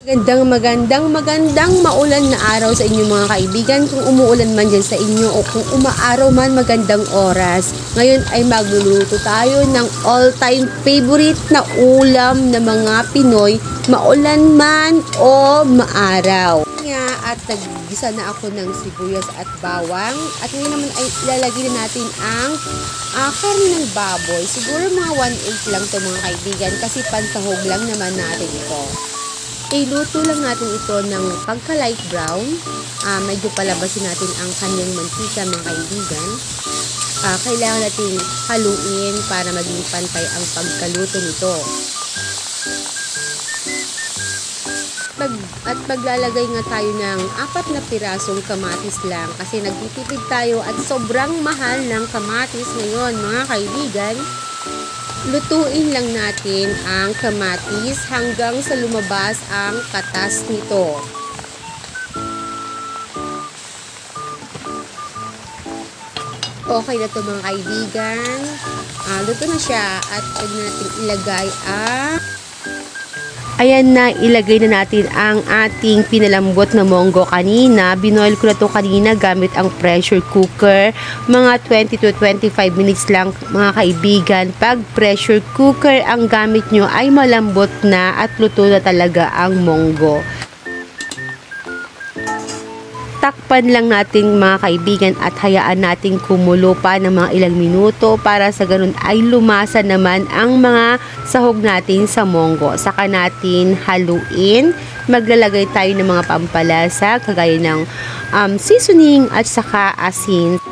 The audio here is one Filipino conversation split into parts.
Magandang maulan na araw sa inyo mga kaibigan. Kung umuulan man dyan sa inyo o kung umaaraw man, magandang oras. Ngayon ay magluluto tayo ng all-time favorite na ulam ng mga Pinoy, maulan man o maaraw. At naggisa na ako ng sibuyas at bawang. At ngayon naman ay ilalagay na natin ang karne ng baboy. Siguro mga 1/8 lang to mga kaibigan kasi pansahog lang naman natin ito. Iluto lang natin ito ng pagka-light brown. Medyo palabasin natin ang kanyang mantika mga kaibigan. Kailangan natin haluin para maging pantay ang pagkaluto nito. At maglalagay nga tayo ng 4 na pirasong kamatis lang kasi nagtitipid tayo at sobrang mahal ng kamatis ngayon mga kaibigan. Lutuin lang natin ang kamatis hanggang sa lumabas ang katas nito. Okay na ito mga kaibigan. Luto na siya at pwede natin ilagay ang... Ayan na, ilagay na natin ang ating pinalambot na monggo kanina. Binoil ko na ito kanina gamit ang pressure cooker. Mga 20 to 25 minutes lang mga kaibigan. Pag pressure cooker ang gamit nyo ay malambot na at luto na talaga ang monggo. Takpan lang natin mga kaibigan at hayaan natin kumulo pa ng mga ilang minuto para sa ganun ay lumasa naman ang mga sahog natin sa monggo. Saka natin haluin. Maglalagay tayo ng mga pampalasa kagaya ng seasoning at saka asin.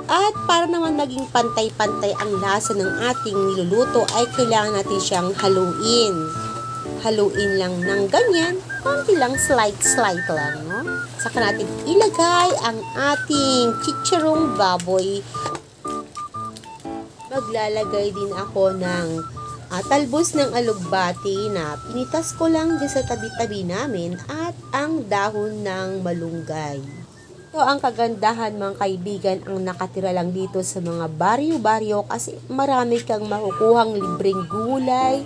At para naman maging pantay-pantay ang lasa ng ating niluluto ay kailangan natin siyang haluin. Haluin lang ng ganyan, konti lang, slight lang, no? Saka natin ilagay ang ating chicharong baboy. Maglalagay din ako ng talbos ng alugbati na pinitas ko lang dyan sa tabi-tabi namin at ang dahon ng malunggay. Ito ang kagandahan mga kaibigan ang nakatira lang dito sa mga baryo-baryo kasi marami kang makukuhang libreng gulay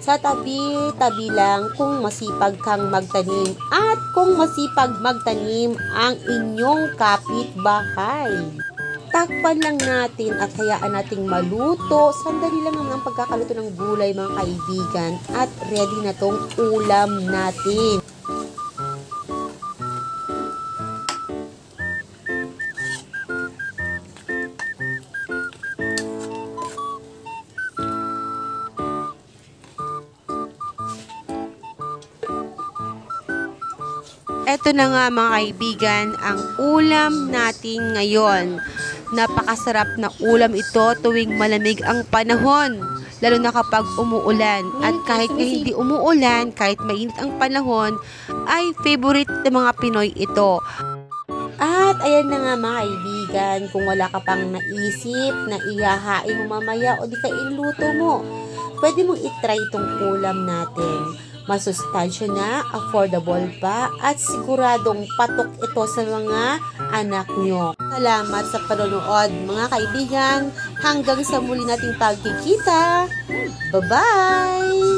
sa tabi-tabi lang kung masipag kang magtanim at kung masipag magtanim ang inyong kapitbahay. Takpan lang natin at hayaan nating maluto. Sandali lang naman ang pagkakaluto ng gulay mga kaibigan at ready na tong ulam natin. Ito na nga mga kaibigan, ang ulam natin ngayon. Napakasarap na ulam ito tuwing malamig ang panahon, lalo na kapag umuulan. At kahit na hindi umuulan, kahit mainit ang panahon, ay favorite ng mga Pinoy ito. At ayan na nga mga kaibigan, kung wala ka pang naisip na ihahain mo mamaya o di ka iluto mo, pwede mong itry itong ulam natin. Masustansya na, affordable pa, at siguradong patok ito sa mga anak nyo. Salamat sa panonood mga kaibigan. Hanggang sa muli nating pagkikita. Bye-bye!